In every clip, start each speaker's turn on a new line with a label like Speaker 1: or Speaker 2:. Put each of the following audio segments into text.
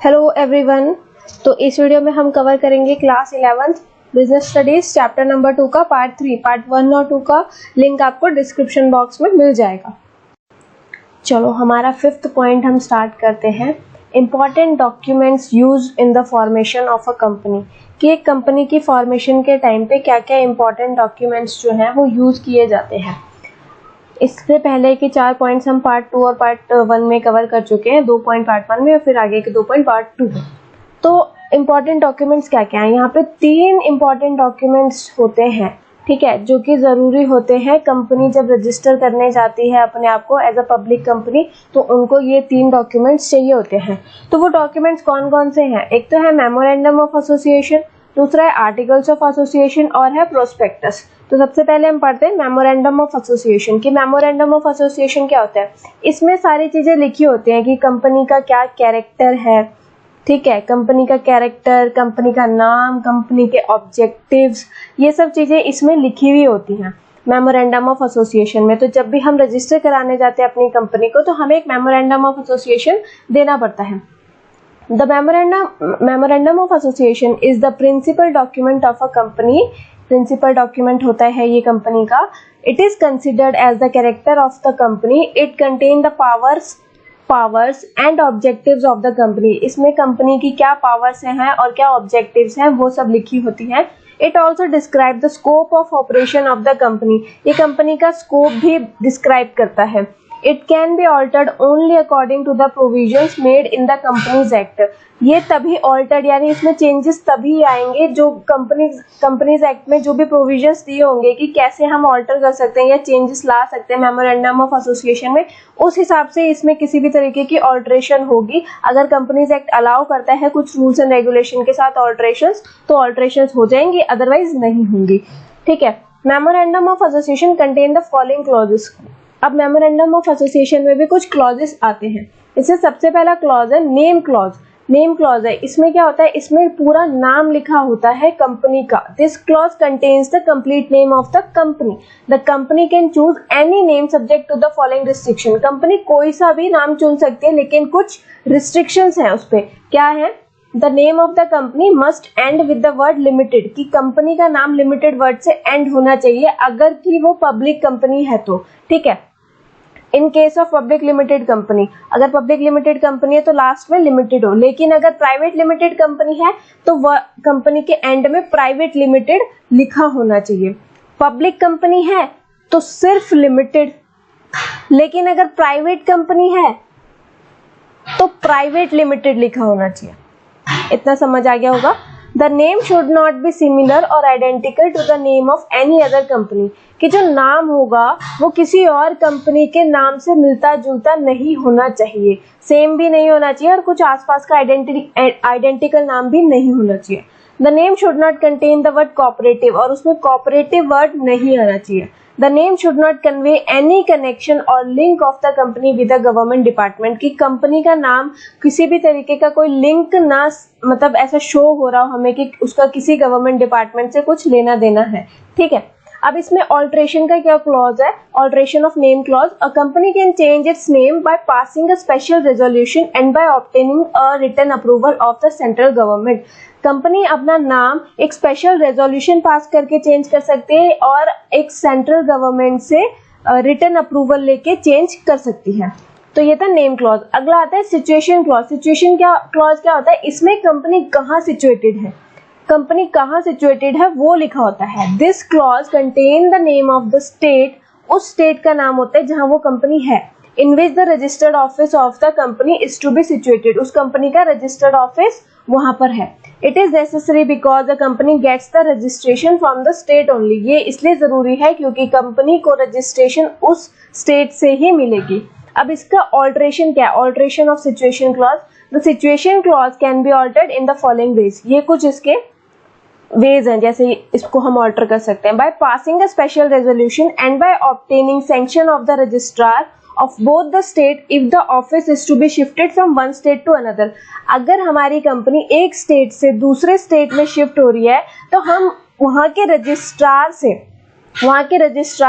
Speaker 1: Hello everyone. तो इस video में हम कवर करेंगे class 11th business studies chapter number 2 का पार्ट 3। पार्ट 1 और 2 का लिंक आपको डिस्क्रिप्शन बॉक्स में मिल जाएगा। चलो हमारा 5th पॉइंट हम स्टार्ट करते हैं। Important documents use in the formation of a company, कि एक कंपनी की फॉर्मेशन के टाइम पे क्या क्या इंपॉर्टेंट डॉक्यूमेंट्स जो हैं वो यूज किए जाते हैं। इससे पहले के 4 पॉइंट्स हम पार्ट 2 और पार्ट 1 में कवर कर चुके हैं। 2 पॉइंट पार्ट 1 में और फिर आगे के 2 पॉइंट पार्ट 2 में। तो इम्पॉर्टेंट डॉक्यूमेंट्स क्या क्या हैं, यहाँ पे 3 इम्पॉर्टेंट डॉक्यूमेंट्स होते हैं, ठीक है, जो कि ज़रूरी होते हैं। कंपनी जब रजिस्टर करने जाती है अपने आप को एज अ पब्लिक कंपनी, तो उनको ये 3 डॉक्यूमेंट्स चाहिए होते हैं। तो वो डॉक्यूमेंट्स कौन कौन से हैं? एक तो है मेमोरेंडम ऑफ एसोसिएशन, दूसरा है आर्टिकल्स ऑफ एसोसिएशन और है प्रोस्पेक्टस। तो सबसे पहले हम पढ़ते हैं मेमोरेंडम ऑफ एसोसिएशन। कि मेमोरेंडम ऑफ एसोसिएशन क्या होता है? इसमें सारी चीज़ें लिखी होती हैं कि कंपनी का क्या कैरेक्टर है, ठीक है, कंपनी का कैरेक्टर, कंपनी का नाम, कंपनी के ऑब्जेक्टिव्स, ये सब चीज़ें इसमें लिखी हुई होती हैं मेमोरेंडम ऑफ एसोसिएशन में। तो जब भी हम रजिस्टर कराने जाते हैं अपनी कंपनी को, तो हमें एक मेमोरेंडम ऑफ एसोसिएशन देना पड़ता है। The memorandum of association is the principal document of a company. Principal document होता है ये कंपनी का। It is considered as the character of the company. It contain the powers and objectives of the company. इसमें company की क्या powers हैं और क्या ऑब्जेक्टिव्स हैं वो सब लिखी होती हैं। It also describe the scope of operation of the company. ये कंपनी का स्कोप भी डिस्क्राइब करता है। It can be altered only according to the provisions made in the Companies Act. ये तभी altered यानी इसमें changes तभी आएंगे जो Companies Act में जो भी provisions दिए होंगे कि कैसे हम alter कर सकते हैं या changes ला सकते हैं Memorandum of Association में, उस हिसाब से इसमें किसी भी तरीके की alteration होगी। अगर Companies Act allow करता है कुछ rules and regulation के साथ alterations, तो alterations हो जाएंगी, otherwise नहीं होंगी, ठीक है। Memorandum of Association contain the following clauses. अब मेमोरेंडम ऑफ एसोसिएशन में भी कुछ क्लॉजेस आते हैं। इससे सबसे पहला क्लॉज है नेम क्लॉज। नेम क्लॉज है, इसमें क्या होता है, इसमें पूरा नाम लिखा होता है कंपनी का। This clause contains the complete name of the company. The company can choose any name subject to the following restriction. Company कोई सा भी नाम चुन सकती है, लेकिन कुछ रिस्ट्रिक्शंस हैं उस पर। क्या है? The name of the company must and with the word limited, कि कंपनी का नाम लिमिटेड वर्ड से एंड होना चाहिए अगर कि वो पब्लिक कंपनी है तो, ठीक है। In case of public limited company, अगर पब्लिक लिमिटेड कंपनी है तो लास्ट में लिमिटेड हो, लेकिन अगर प्राइवेट लिमिटेड कंपनी है तो वह कंपनी के एंड में प्राइवेट लिमिटेड लिखा होना चाहिए। पब्लिक कंपनी है तो सिर्फ लिमिटेड, लेकिन अगर प्राइवेट कंपनी है तो प्राइवेट लिमिटेड लिखा होना चाहिए। इतना समझ आ गया होगा। The name should not be similar or identical to the name of any other company. कि जो नाम होगा वो किसी और कंपनी के नाम से मिलता जुलता नहीं होना चाहिए, सेम भी नहीं होना चाहिए और कुछ आसपास का आइडेंटिकल नाम भी नहीं होना चाहिए। The name should not contain the word cooperative, और उसमें cooperative वर्ड नहीं आना चाहिए। The name should not convey any connection or link of the company with the government department, कि कंपनी का नाम किसी भी तरीके का कोई लिंक ना, मतलब ऐसा शो हो रहा हो हमें कि उसका किसी गवर्नमेंट डिपार्टमेंट से कुछ लेना देना है, ठीक है। अब इसमें ऑल्ट्रेशन का क्या क्लॉज है? Alteration of name clause. A company can change its name by passing a special resolution and by obtaining a written approval of the central government. Company अपना नाम एक स्पेशल रेजोल्यूशन पास करके चेंज कर सकती है और एक सेंट्रल गवर्नमेंट से रिटन अप्रूवल लेके चेंज कर सकती है। तो ये था नेम क्लॉज। अगला आता है सिचुएशन क्लॉज। सिचुएशन क्या क्लॉज क्या होता है? इसमें कंपनी कहाँ सिचुएटेड है, कंपनी कहाँ सिचुएटेड है वो लिखा होता है। This clause contain the name of the state, उस स्टेट का नाम होता है जहाँ वो कंपनी है। In which the registered office of the company is to be situated, उस कंपनी का रजिस्टर्ड ऑफिस वहां पर है। It is necessary because the company gets the registration from the state only. ये इसलिए जरूरी है क्योंकि कंपनी को रजिस्ट्रेशन उस स्टेट से ही मिलेगी। अब इसका ऑल्ट्रेशन क्या है? Alteration of situation clause. The situation clause can be altered in the following veg. ये कुछ इसके वेज हैं, जैसे इसको हम ऑल्टर कर सकते हैं। By passing a special resolution and by obtaining sanction of the registrar of both the state if the office is to be shifted from one state to another. अगर हमारी कंपनी एक स्टेट से दूसरे state में shift हो रही है तो हम वहाँ के रजिस्ट्रार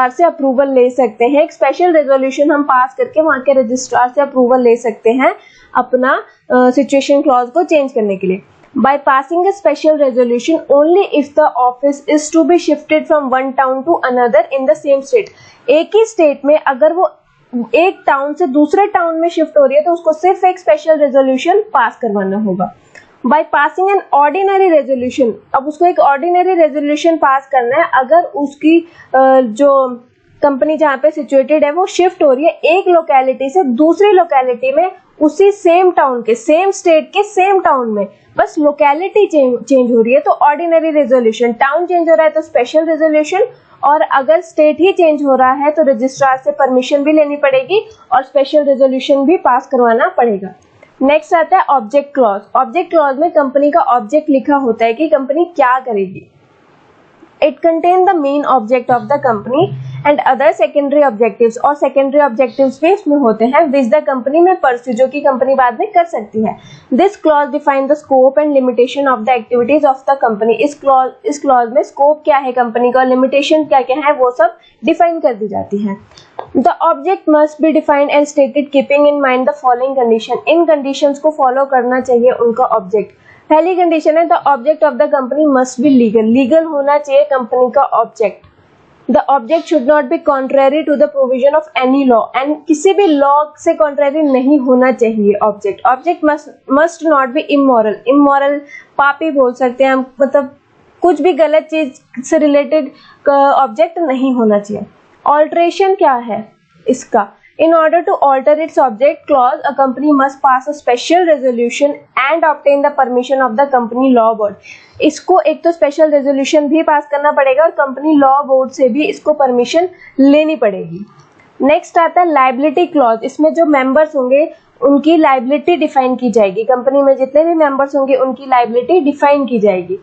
Speaker 1: से अप्रूवल ले सकते हैं। एक स्पेशल रेजोल्यूशन हम पास करके वहाँ के रजिस्ट्रार से अप्रूवल ले सकते हैं अपना सिचुएशन क्लॉज को चेंज करने के लिए। By passing a special resolution only if the office is to be shifted from one town to another in the same state। एक ही स्टेट में अगर वो एक टाउन से दूसरे टाउन में शिफ्ट हो रही है तो उसको सिर्फ एक स्पेशल रेजोल्यूशन पास करवाना होगा। By passing an ordinary resolution, अब उसको एक ऑर्डिनरी रेजोल्यूशन पास करना है अगर उसकी जो कंपनी जहाँ पे सिचुएटेड है वो शिफ्ट हो रही है एक लोकेलिटी से दूसरी लोकेलिटी में, उसी सेम टाउन के सेम स्टेट के सेम टाउन में, बस लोकेलिटी चेंज हो रही है तो ऑर्डिनरी रेजोल्यूशन। टाउन चेंज हो रहा है तो स्पेशल रेजोल्यूशन, और अगर स्टेट ही चेंज हो रहा है तो रजिस्ट्रार से परमिशन भी लेनी पड़ेगी और स्पेशल रेजोल्यूशन भी पास करवाना पड़ेगा। नेक्स्ट आता है ऑब्जेक्ट क्लॉज। ऑब्जेक्ट क्लॉज में कंपनी का ऑब्जेक्ट लिखा होता है कि कंपनी क्या करेगी। It contain the main object of the company and other secondary objectives, और सेकेंडरी ऑब्जेक्टिव्स भी इसमें होते हैं विच द कंपनी में परस्यू, जो कि कंपनी बाद में कर सकती है। This clause define the scope and limitation of the activities of the company. इस क्लॉज में स्कोप क्या है कंपनी का, लिमिटेशन क्या क्या है वो सब डिफाइन कर दी जाती है। The object must be defined and stated keeping in mind the following condition. In conditions को फॉलो करना चाहिए उनका ऑब्जेक्ट। पहली कंडीशन है the object of the company must be legal. Legal होना चाहिए कंपनी का object. The object should not be contrary to the provision of any law, and किसी भी लॉ से contrary नहीं होना चाहिए object. Object must not be immoral। immoral पापी बोल सकते हैं हम, मतलब कुछ भी गलत चीज से रिलेटेड ऑब्जेक्ट नहीं होना चाहिए। ऑल्ट्रेशन क्या है इसका, in order to alter its object clause a company must pass a special resolution and obtain the permission of the company law board। इसको एक तो स्पेशल रेजोल्यूशन भी पास करना पड़ेगा और कंपनी लॉ बोर्ड से भी इसको परमिशन लेनी पड़ेगी। नेक्स्ट आता है लाइबिलिटी क्लॉज। इसमें जो मेंबर्स होंगे उनकी लाइबिलिटी डिफाइन की जाएगी। कंपनी में जितने भी मेंबर्स होंगे उनकी लाइबिलिटी डिफाइन की जाएगी।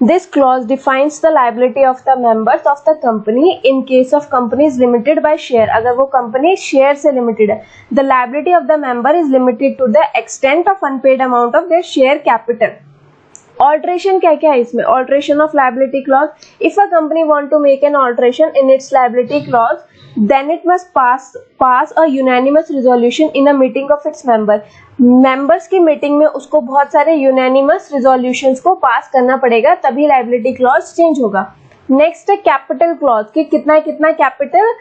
Speaker 1: This clause defines the liability of the members of the company in case of company is limited by share। अगर वो कंपनी शेयर से लिमिटेड है, the liability of the member is limited to the extent of unpaid amount of their share capital। Alteration क्या क्या है इसमें, alteration of liability clause। If a company want to make an alteration in its liability clause, then it must pass a unanimous resolution in a meeting of its member। Members की meeting में उसको बहुत सारे unanimous resolutions को पास करना पड़ेगा, तभी liability clause change होगा। नेक्स्ट है कैपिटल क्लॉज कि कितना कैपिटल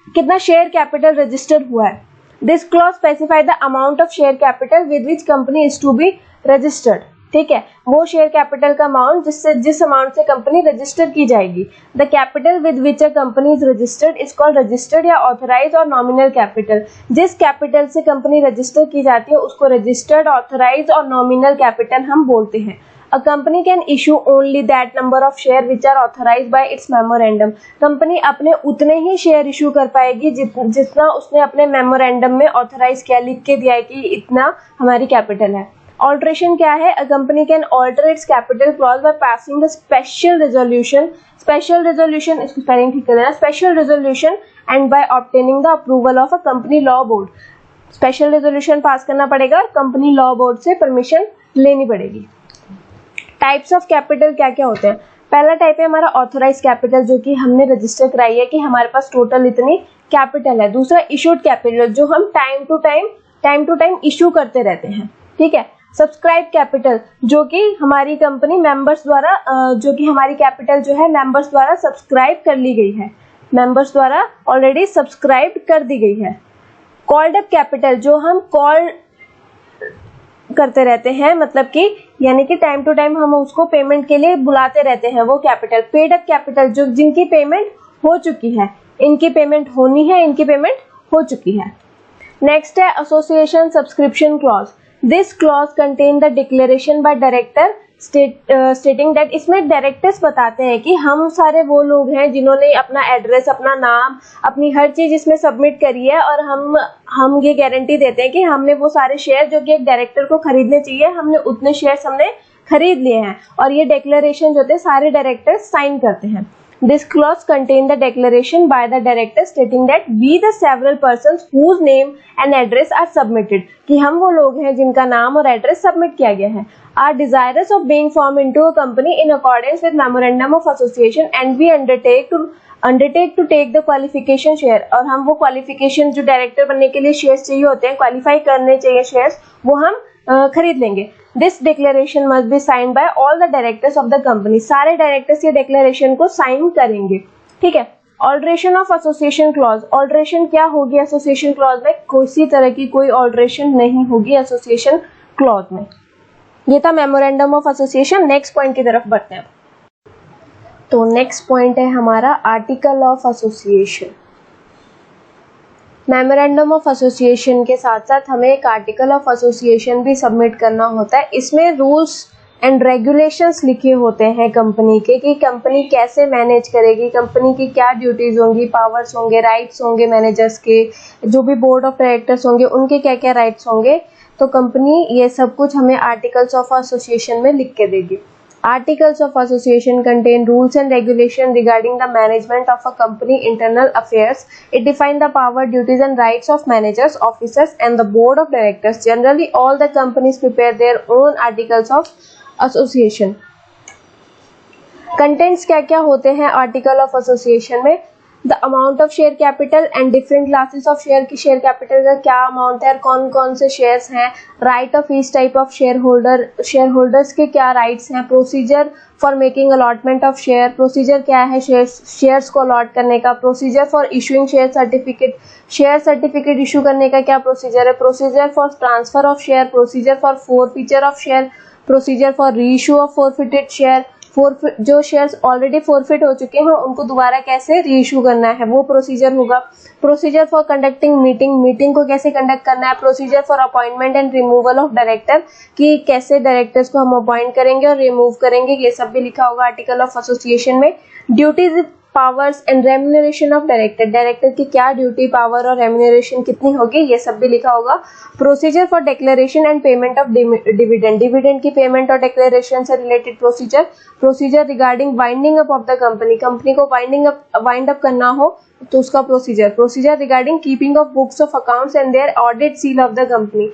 Speaker 1: कितना शेयर कैपिटल रजिस्टर हुआ है। This clause specify the amount of share capital with which company is to be registered. ठीक है, वो शेयर कैपिटल का अमाउंट जिस अमाउंट से कंपनी रजिस्टर की जाएगी। The capital with which a company is registered is called registered या authorise और नॉमिनल कैपिटल। जिस कैपिटल से कंपनी रजिस्टर की जाती है उसको रजिस्टर्ड, ऑथराइज और नॉमिनल कैपिटल हम बोलते हैं। A company can issue only that number of share which are authorized by its memorandum। Company अपने उतने ही शेयर इशू कर पाएगी जितना उसने अपने मेमोरेंडम में ऑथराइज किया, लिख के दिया है कि इतना हमारी कैपिटल है। ऑल्ट्रेशन क्या है, a company can alter its capital clause by passing the special resolution. Special resolution, इसको स्पेलिंग ठीक कर देना, special resolution and by obtaining the approval of a company law board. Special resolution pass करना पड़ेगा और company law board से permission लेनी पड़ेगी। टाइप्स ऑफ कैपिटल क्या क्या होते हैं। पहला टाइप है हमारा ऑथराइज कैपिटल, जो कि हमने रजिस्टर कराई है कि हमारे पास टोटल इतनी कैपिटल है। दूसरा इशूड कैपिटल, जो हम टाइम टू टाइम इशू करते रहते हैं। ठीक है। सब्सक्राइब कैपिटल, जो कि हमारी कंपनी मेंबर्स द्वारा जो कि हमारी कैपिटल जो है मेंबर्स द्वारा सब्सक्राइब कर ली गई है, मेंबर्स द्वारा ऑलरेडी सब्सक्राइब कर दी गई है। कॉल्ड अप कैपिटल, जो हम कॉल करते रहते हैं, मतलब कि यानी कि टाइम टू टाइम हम उसको पेमेंट के लिए बुलाते रहते हैं, वो कैपिटल। पेड अप कैपिटल, जो जिनकी पेमेंट हो चुकी है, इनकी पेमेंट होनी है, इनकी पेमेंट हो चुकी है। नेक्स्ट है association subscription clause. This clause contain the declaration by director stating that, इसमें डायरेक्टर्स बताते हैं कि हम सारे वो लोग हैं जिन्होंने अपना एड्रेस, अपना नाम, अपनी हर चीज इसमें सबमिट करी है, और हम ये गारंटी देते हैं कि हमने वो सारे शेयर जो कि एक डायरेक्टर को खरीदने चाहिए, हमने उतने शेयर्स हमने खरीद लिए हैं, और ये डिक्लेरेशन जो थे सारे डायरेक्टर्स साइन करते हैं। This clause contains the declaration by the director stating that we the several persons whose name and address are submitted, कि हम वो लोग हैं जिनका नाम और एड्रेस सबमिट किया गया है, are desirous of being formed into a company in accordance with memorandum of association and we undertake to take the qualification share, और हम वो क्वालिफिकेशन जो डायरेक्टर बनने के लिए शेयर्स चाहिए होते हैं, क्वालिफाई करने चाहिए शेयर्स, वो हम खरीद लेंगे. This declaration must be sign by all the directors of the company. सारे डायरेक्टर्स ये डिक्लेरेशन को साइन करेंगे. ठीक है. Alteration of association clause. Alteration क्या होगी एसोसिएशन क्लॉज में? किसी तरह की कोई ऑल्ट्रेशन नहीं होगी एसोसिएशन क्लॉज में. ये था memorandum of association. Next point की तरफ बढ़ते हैं. तो नेक्स्ट पॉइंट है हमारा article of association. Memorandum of association के साथ साथ हमें एक आर्टिकल ऑफ एसोसिएशन भी सबमिट करना होता है. इसमें रूल्स एंड रेगुलेशंस लिखे होते हैं कंपनी के, कि कंपनी कैसे मैनेज करेगी, कंपनी की क्या ड्यूटीज होंगी, पावर्स होंगे, राइट्स होंगे मैनेजर्स के, जो भी बोर्ड ऑफ डायरेक्टर्स होंगे उनके क्या क्या राइट्स होंगे. तो कंपनी ये सब कुछ हमें आर्टिकल्स ऑफ एसोसिएशन में लिख के देगी. Articles of association contain rules and regulation regarding the management of a company internal affairs. It defines the power, duties and rights of managers, officers and the board of directors. Generally, all the companies prepare their own articles of association. Contents क्या क्या होते हैं article of association में? The amount of share capital and different classes of share की share capital का क्या amount है और कौन कौन से shares हैं, right of each type of shareholders के क्या rights हैं, procedure for making allotment of share, procedure क्या है shares को allot करने का, procedure for issuing share certificate issue करने का क्या procedure है, procedure for transfer of share, procedure for forfeiture of share, procedure for reissue of forfeited share, जो शेयर्स ऑलरेडी फॉरफिट हो चुके हैं उनको दोबारा कैसे रीइश्यू करना है वो प्रोसीजर होगा. प्रोसीजर फॉर कंडक्टिंग मीटिंग को कैसे कंडक्ट करना है. Procedure for appointment and removal of director, कि कैसे डायरेक्टर्स को हम अपॉइंट करेंगे और रिमूव करेंगे, ये सब भी लिखा होगा आर्टिकल ऑफ एसोसिएशन में. Duties, powers and remuneration of director की क्या ड्यूटी, पावर और रेम्यूनरेशन कितनी होगी, ये सब भी लिखा होगा. Procedure for declaration and payment of dividend की पेमेंट और डिक्लेरेशन से related procedure regarding winding up of the company को वाइंड अप करना हो तो उसका procedure regarding keeping of books of accounts and their audit seal of the company.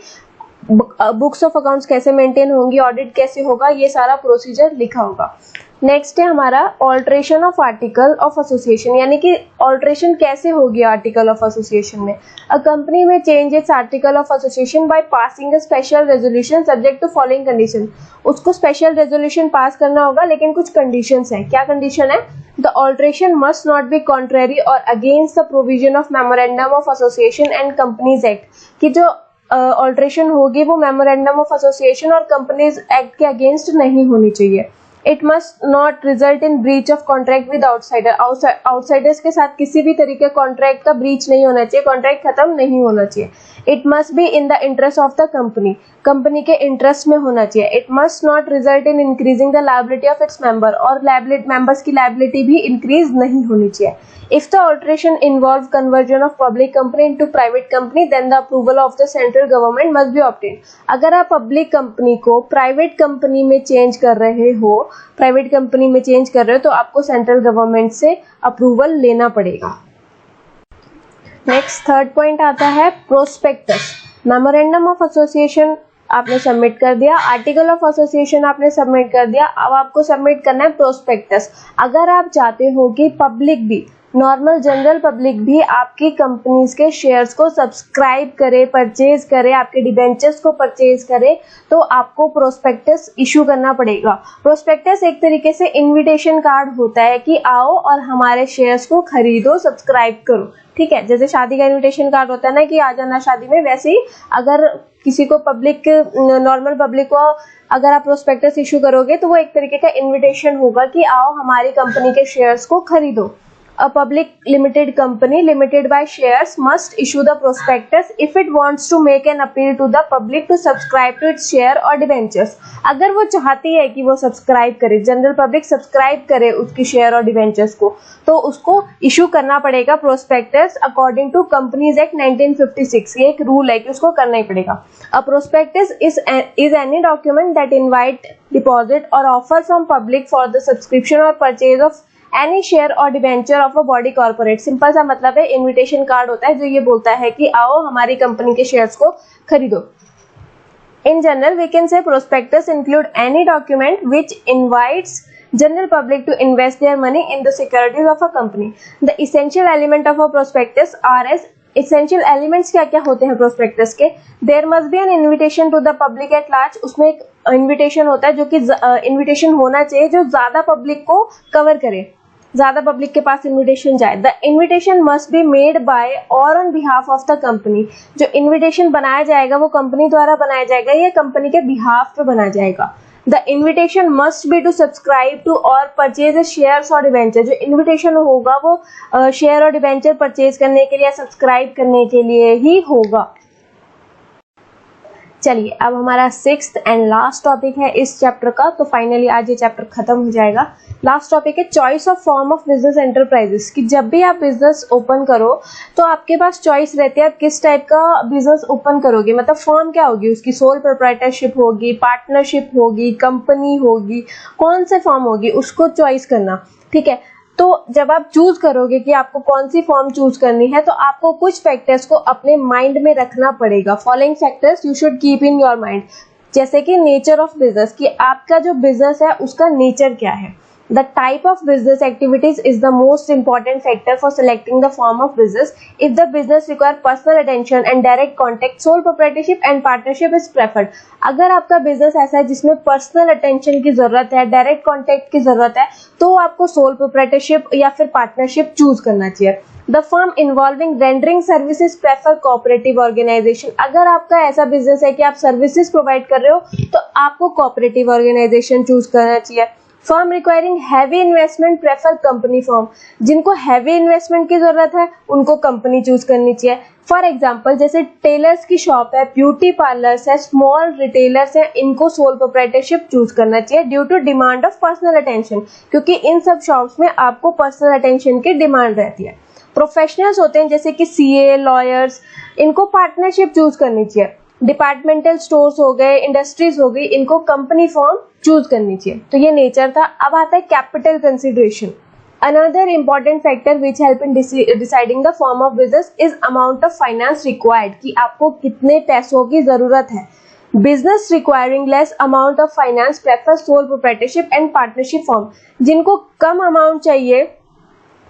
Speaker 1: Books of accounts कैसे maintain होंगी, ऑडिट कैसे होगा, ये सारा प्रोसीजर लिखा होगा. नेक्स्ट है हमारा alteration of article of association, यानी कि ऑल्ट्रेशन कैसे होगी आर्टिकल ऑफ एसोसिएशन में. अ कंपनी में change its article of association by passing a special resolution subject to following condition. उसको स्पेशल रेजोल्यूशन पास करना होगा लेकिन कुछ कंडीशंस हैं. क्या कंडीशन है? The alteration must not be contrary or against the provision of memorandum of association and companies act, कि जो ऑल्ट्रेशन होगी वो मेमोरेंडम ऑफ एसोसिएशन और कंपनीज एक्ट के अगेंस्ट नहीं होनी चाहिए. It must not result in breach of contract with outsiders के साथ किसी भी तरीके कॉन्ट्रैक्ट का ब्रीच नहीं होना चाहिए, कॉन्ट्रैक्ट खत्म नहीं होना चाहिए. It must be in the interest of the company के इंटरेस्ट में होना चाहिए. It must not result in increasing the liability of its member, और मेंबर्स की लायबिलिटी भी इंक्रीज नहीं होनी चाहिए. If the alteration involve conversion of public company into private company, then the approval of the central government must be obtained. अगर आप public company को private company में चेंज कर रहे हो तो आपको सेंट्रल गवर्नमेंट से अप्रूवल लेना पड़ेगा. नेक्स्ट थर्ड पॉइंट आता है प्रोस्पेक्टस. मेमोरेंडम ऑफ एसोसिएशन आपने सबमिट कर दिया, आर्टिकल ऑफ एसोसिएशन आपने सबमिट कर दिया, अब आपको सबमिट करना है प्रोस्पेक्टस. अगर आप चाहते हो कि पब्लिक भी, नॉर्मल जनरल पब्लिक भी आपकी कंपनीज के शेयर्स को सब्सक्राइब करे, परचेज करे, आपके डिबेंचर्स को परचेज करे, तो आपको प्रोस्पेक्टस इशू करना पड़ेगा. प्रोस्पेक्टस एक तरीके से इनविटेशन कार्ड होता है कि आओ और हमारे शेयर्स को खरीदो, सब्सक्राइब करो. ठीक है, जैसे शादी का इनविटेशन कार्ड होता है ना कि आ जाना शादी में, वैसे ही अगर किसी को नॉर्मल पब्लिक को अगर आप प्रोस्पेक्टस इशू करोगे तो वो एक तरीके का इनविटेशन होगा कि आओ हमारी कंपनी के शेयर्स को खरीदो. A public limited company limited by shares must issue the prospectus if it wants to make an appeal to the public to subscribe to its share or debentures. अगर वो चाहती है कि वो सब्सक्राइब करे, जनरल पब्लिक सब्सक्राइब करे उसकी share और डिवेंचर्स को, तो उसको इशू करना पड़ेगा prospectus according to companies act 1956. ये एक रूल है कि उसको करना ही पड़ेगा. A prospectus is any document that invite, deposit or offer from public for the subscription or purchase of any share or debenture of a body corporate. Simple सा मतलब है इनविटेशन कार्ड होता है जो ये बोलता है कि आओ हमारी कंपनी के शेयर्स को खरीदो। In general, we can say prospectus include any document which invites general public to invest their money in the securities of a company. The essential element of a prospectus are as essential elements क्या क्या होते हैं prospectus के? There must be an invitation to the public at large. उसमें एक invitation होता है जो कि invitation होना चाहिए जो ज़्यादा public को cover करे, ज्यादा पब्लिक के पास इनविटेशन जाए। The invitation must be made by or on behalf of the company. जो इनविटेशन बनाया जाएगा वो कंपनी द्वारा बनाया जाएगा या कंपनी के बिहाफ पे बनाया जाएगा। The invitation must be to subscribe to और परचेज शेयर्स और डिबेंचर। जो इनविटेशन होगा वो शेयर और डिबेंचर परचेज करने के लिए या सब्सक्राइब करने के लिए ही होगा। चलिए अब हमारा 6th एंड लास्ट टॉपिक है इस चैप्टर का, तो फाइनली आज ये चैप्टर खत्म हो जाएगा। लास्ट टॉपिक है choice of form of business enterprises, कि जब भी आप बिजनेस ओपन करो तो आपके पास चॉइस रहती है आप किस टाइप का बिजनेस ओपन करोगे। मतलब फॉर्म क्या होगी उसकी, सोल प्रोप्राइटरशिप होगी, पार्टनरशिप होगी, कंपनी होगी, कौन से फॉर्म होगी उसको चॉइस करना। ठीक है, तो जब आप चूज करोगे कि आपको कौन सी फॉर्म चूज करनी है तो आपको कुछ फैक्टर्स को अपने माइंड में रखना पड़ेगा। Following factors you should keep in your mind, जैसे कि नेचर ऑफ बिजनेस, कि आपका जो बिजनेस है उसका नेचर क्या है। The type of business activities is the most important factor for selecting the form of business. If the business require personal attention and direct contact, sole proprietorship and partnership is preferred. अगर आपका business ऐसा है जिसमें personal attention की जरूरत है, direct contact की जरूरत है, तो आपको सोल प्रोप्राइटरशिप या फिर पार्टनरशिप चूज करना चाहिए। The firm involving rendering services prefer cooperative organisation. अगर आपका ऐसा बिजनेस है कि आप सर्विसेज प्रोवाइड कर रहे हो तो आपको कोऑपरेटिव ऑर्गेनाइजेशन चूज करना चाहिए। Firm requiring heavy investment prefer company firm. जिनको हैवी इन्वेस्टमेंट की जरूरत है उनको कंपनी चूज करनी चाहिए। फॉर एग्जांपल जैसे टेलर्स की शॉप है, ब्यूटी पार्लर्स है, स्मॉल रिटेलर्स है, इनको सोल प्रोप्राइटरशिप चूज करना चाहिए due to demand of personal attention, क्योंकि इन सब शॉप्स में आपको पर्सनल अटेंशन की डिमांड रहती है। प्रोफेशनल्स होते हैं जैसे कि सीए, लॉयर्स, इनको पार्टनरशिप चूज करनी चाहिए। डिपार्टमेंटल स्टोर्स हो गए, इंडस्ट्रीज हो गई, इनको कंपनी फॉर्म चूज करनी चाहिए। तो ये नेचर था। अब आता है capital consideration. Another important factor which help in deciding the form of business is amount of finance required, कि आपको कितने पैसों की जरूरत है। Business requiring less amount of finance prefer sole proprietorship and partnership form. जिनको कम अमाउंट चाहिए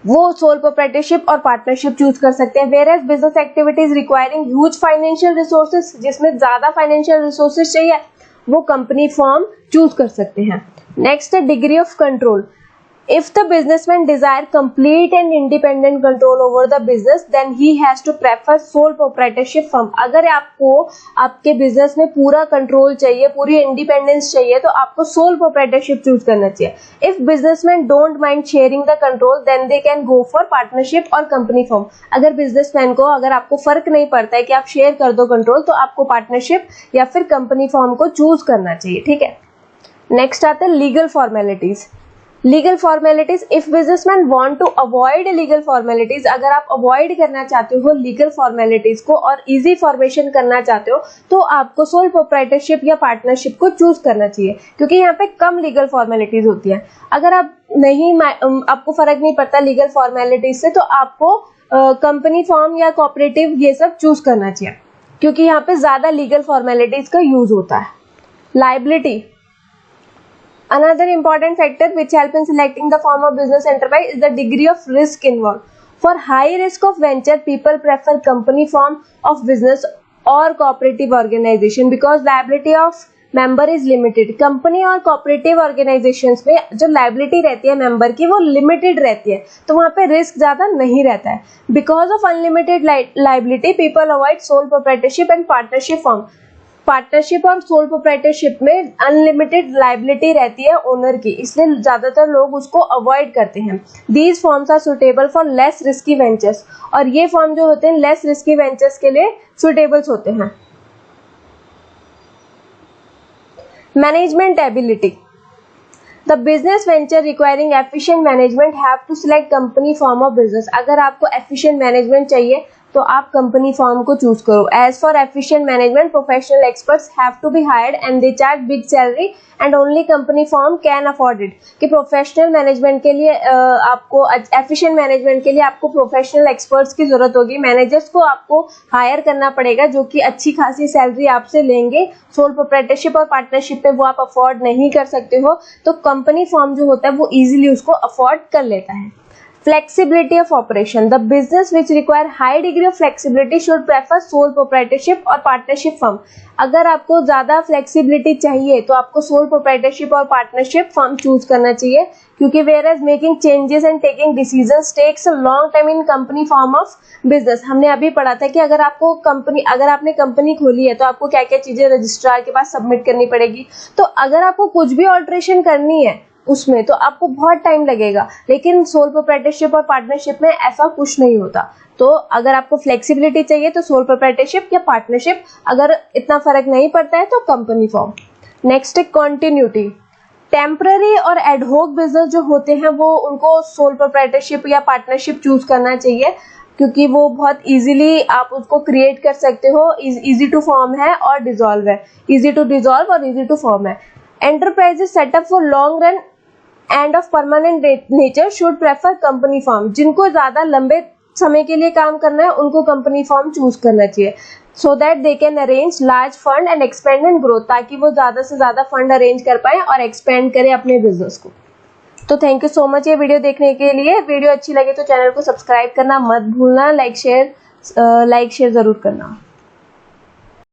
Speaker 1: वो सोल प्रोप्राइटरशिप और पार्टनरशिप चूज कर सकते हैं। Whereas business activities requiring huge financial resources, जिसमें ज्यादा फाइनेंशियल रिसोर्सेज चाहिए, वो कंपनी फॉर्म चूज कर सकते हैं। नेक्स्ट है degree of control. If the businessman desire complete and independent control over the business, then he has to prefer sole proprietorship firm. अगर आपको आपके बिजनेस में पूरा कंट्रोल चाहिए, पूरी इंडिपेंडेंस चाहिए, तो आपको सोल प्रोप्राइटरशिप चूज करना चाहिए। If businessmen don't mind sharing the control, then they can go for partnership और company firm. अगर बिजनेसमैन को, अगर आपको फर्क नहीं पड़ता है कि आप शेयर कर दो कंट्रोल, तो आपको पार्टनरशिप या फिर कंपनी फॉर्म को चूज करना चाहिए। ठीक है, नेक्स्ट आता है legal formalities. Legal formalities, if businessman want to avoid legal formalities, अगर आप अवॉइड करना चाहते हो लीगल फॉर्मेलिटीज को और इजी फॉर्मेशन करना चाहते हो, तो आपको सोल प्रोप्राइटरशिप या पार्टनरशिप को चूज करना चाहिए, क्योंकि यहाँ पे कम लीगल फॉर्मेलिटीज होती है। अगर आप आपको फर्क नहीं पड़ता लीगल फॉर्मेलिटीज से, तो आपको कंपनी फॉर्म या कोऑपरेटिव ये सब चूज करना चाहिए, क्योंकि यहाँ पे ज्यादा लीगल फॉर्मेलिटीज का यूज होता है। Liability, another important factor which help in selecting the form of business enterprise is the degree of risk involved. For high risk of venture, people prefer company form of business or cooperative organization because liability of member is limited. Company और cooperative organizations में जो liability रहती है member की वो limited रहती है, तो वहाँ पे risk ज़्यादा नहीं रहता है। Because of unlimited liability, people avoid sole proprietorship and partnership form. Partnership और सोल प्रोप्राइटरशिप में अनलिमिटेड लायबिलिटी रहती है ओनर की, इसलिए ज्यादातर लोग उसको अवॉइड करते हैं। These forms are suitable for less risky ventures, और ये फॉर्म जो होते हैं लेस रिस्की वेंचर्स के लिए सुटेबल्स होते हैं। Management ability, the business venture requiring efficient management have to select company form of business. अगर आपको एफिशिएंट मैनेजमेंट चाहिए तो आप कंपनी फॉर्म को चूज करो। As for efficient management professional experts have to be hired and they charge big salary and only company form can afford it. कि professional management के लिए आपको एफिशिएंट मैनेजमेंट के लिए आपको प्रोफेशनल एक्सपर्ट्स की जरूरत होगी। मैनेजर्स को आपको हायर करना पड़ेगा जो कि अच्छी खासी सैलरी आपसे लेंगे। सोल प्रोप्राइटरशिप और पार्टनरशिप पे वो आप अफोर्ड नहीं कर सकते हो, तो कंपनी फॉर्म जो होता है वो इजीली उसको अफोर्ड कर लेता है। Flexibility of operation. The business which require high degree of flexibility should prefer sole proprietorship और partnership firm. अगर आपको ज्यादा फ्लेक्सिबिलिटी चाहिए तो आपको सोल प्रोप्राइटरशिप और पार्टनरशिप फर्म चूज करना चाहिए, क्योंकि whereas making changes and taking decisions takes a long time in company form of business. हमने अभी पढ़ा था कि अगर आपने कंपनी खोली है तो आपको क्या क्या चीजें रजिस्ट्रार के पास सबमिट करनी पड़ेगी। तो अगर आपको कुछ भी ऑल्ट्रेशन करनी है उसमें तो आपको बहुत टाइम लगेगा, लेकिन सोल प्रोप्राइटरशिप और पार्टनरशिप में ऐसा कुछ नहीं होता। तो अगर आपको फ्लेक्सिबिलिटी चाहिए तो सोल प्रोप्राइटरशिप या पार्टनरशिप, अगर इतना फर्क नहीं पड़ता है तो कंपनी फॉर्म। नेक्स्ट है कंटिन्यूटी। टेम्पररी और एडहोक बिजनेस जो होते हैं वो उनको सोल प्रोप्राइटरशिप या पार्टनरशिप चूज करना चाहिए, क्योंकि वो बहुत इजीली आप उसको क्रिएट कर सकते हो। इजी टू फॉर्म है और डिसॉल्व है, इजी टू डिसॉल्व और इजी टू फॉर्म है। Enterprises setup for long run end of permanent nature should prefer company form. जिनको ज्यादा लंबे समय के लिए काम करना है उनको कंपनी फॉर्म चूज करना चाहिए, so that they can arrange large fund and expand and growth, ताकि वो ज्यादा से ज्यादा फंड अरेंज कर पाए और एक्सपेंड करें अपने बिजनेस को। तो थैंक यू सो मच ये वीडियो देखने के लिए। वीडियो अच्छी लगे तो चैनल को सब्सक्राइब करना मत भूलना, लाइक शेयर जरूर करना।